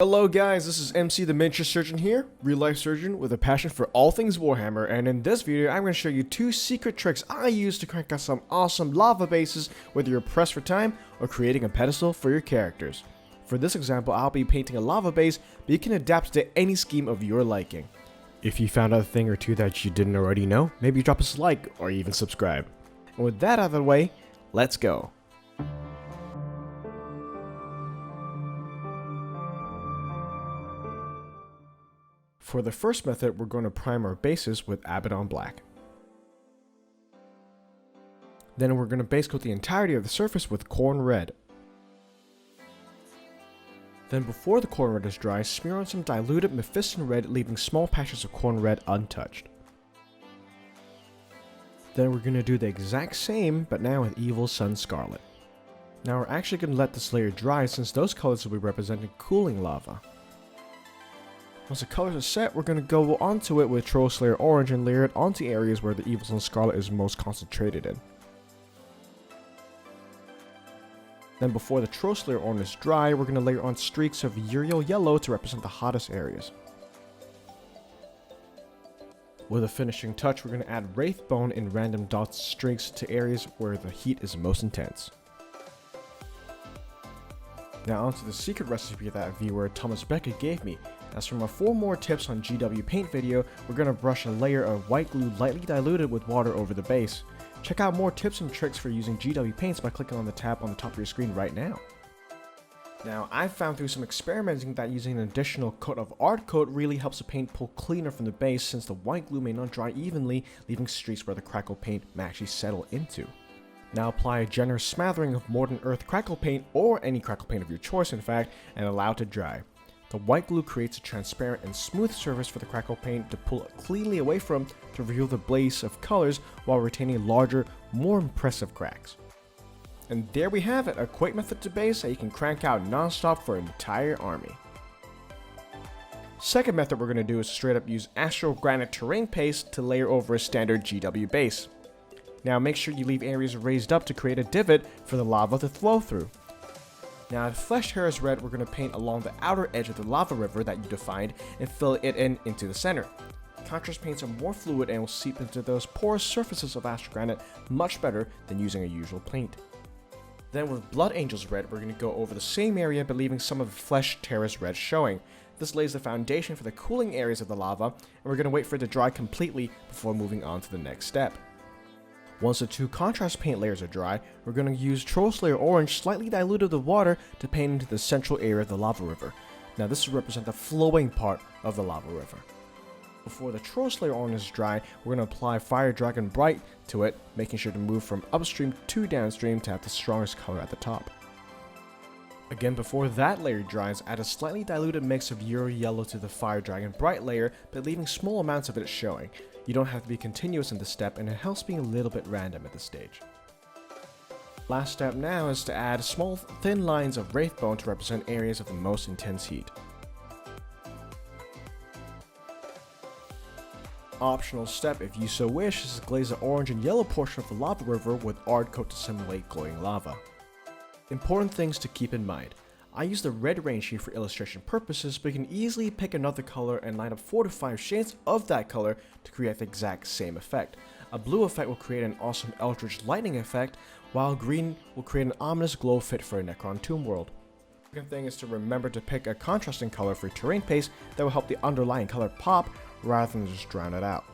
Hello guys, this is MC the Miniature Surgeon here, real life surgeon with a passion for all things Warhammer, and in this video I'm going to show you 2 secret tricks I use to crank out some awesome lava bases whether you're pressed for time or creating a pedestal for your characters. For this example I'll be painting a lava base, but you can adapt to any scheme of your liking. If you found out a thing or two that you didn't already know, maybe drop us a like or even subscribe. And with that out of the way, let's go. For the first method, we're going to prime our bases with Abaddon Black. Then we're going to base coat the entirety of the surface with Khorne Red. Then before the Khorne Red is dry, smear on some diluted Mephiston Red, leaving small patches of Khorne Red untouched. Then we're going to do the exact same, but now with Evil Sun Scarlet. Now we're actually going to let this layer dry since those colors will be representing cooling lava. Once the colors are set, we're going to go onto it with Troll Slayer Orange and layer it onto areas where the Evil Sun Scarlet is most concentrated in. Then before the Troll Slayer Orange is dry, we're going to layer on streaks of Yriel Yellow to represent the hottest areas. With a finishing touch, we're going to add Wraith Bone in random dots streaks to areas where the heat is most intense. Now onto the secret recipe that viewer Thomas Beckett gave me. As for my 4 more tips on GW paint video, we're going to brush a layer of white glue lightly diluted with water over the base. Check out more tips and tricks for using GW paints by clicking on the tab on the top of your screen right now. Now I've found through some experimenting that using an additional coat of Ard'coat really helps the paint pull cleaner from the base since the white glue may not dry evenly, leaving streaks where the crackle paint may actually settle into. Now apply a generous smattering of Mordant Earth crackle paint, or any crackle paint of your choice in fact, and allow it to dry. The white glue creates a transparent and smooth surface for the crackle paint to pull it cleanly away from to reveal the blaze of colors while retaining larger, more impressive cracks. And there we have it, a quick method to base that you can crank out non-stop for an entire army. Second method we're going to do is straight up use Astrogranite terrain paste to layer over a standard GW base. Now make sure you leave areas raised up to create a divot for the lava to flow through. Now if Flesh Terrace Red, we're going to paint along the outer edge of the lava river that you defined and fill it into the center. Contrast paints are more fluid and will seep into those porous surfaces of Astrogranite much better than using a usual paint. Then with Blood Angels Red, we're going to go over the same area but leaving some of the Flesh Terrace Red showing. This lays the foundation for the cooling areas of the lava, and we're going to wait for it to dry completely before moving on to the next step. Once the 2 contrast paint layers are dry, we're going to use Troll Slayer Orange slightly diluted with water to paint into the central area of the lava river. Now this will represent the flowing part of the lava river. Before the Troll Slayer Orange is dry, we're going to apply Fire Dragon Bright to it, making sure to move from upstream to downstream to have the strongest color at the top. Again, before that layer dries, add a slightly diluted mix of Yriel Yellow to the Fire Dragon Bright layer, but leaving small amounts of it showing. You don't have to be continuous in this step, and it helps being a little bit random at this stage. Last step now is to add small thin lines of Wraith Bone to represent areas of the most intense heat. Optional step, if you so wish, is to glaze the orange and yellow portion of the lava river with Ard'coat to simulate glowing lava. Important things to keep in mind. I use the red rain sheet for illustration purposes, but you can easily pick another color and line up 4 to 5 shades of that color to create the exact same effect. A blue effect will create an awesome eldritch lightning effect, while green will create an ominous glow fit for a Necron Tomb world. The second thing is to remember to pick a contrasting color for terrain paste that will help the underlying color pop rather than just drown it out.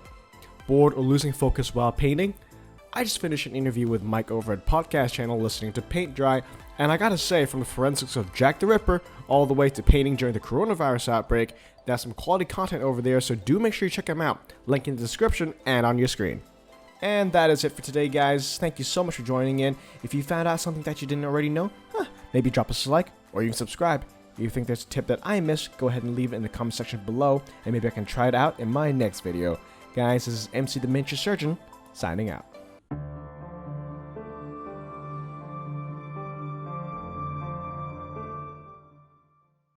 Bored or losing focus while painting? I just finished an interview with Mike over at podcast channel listening to Paint Dry, and I gotta say, from the forensics of Jack the Ripper all the way to painting during the coronavirus outbreak, there's some quality content over there, so do make sure you check him out. Link in the description and on your screen. And that is it for today, guys. Thank you so much for joining in. If you found out something that you didn't already know, maybe drop us a like or even subscribe. If you think there's a tip that I missed, go ahead and leave it in the comment section below, and maybe I can try it out in my next video. Guys, this is MC the Miniature Surgeon, signing out.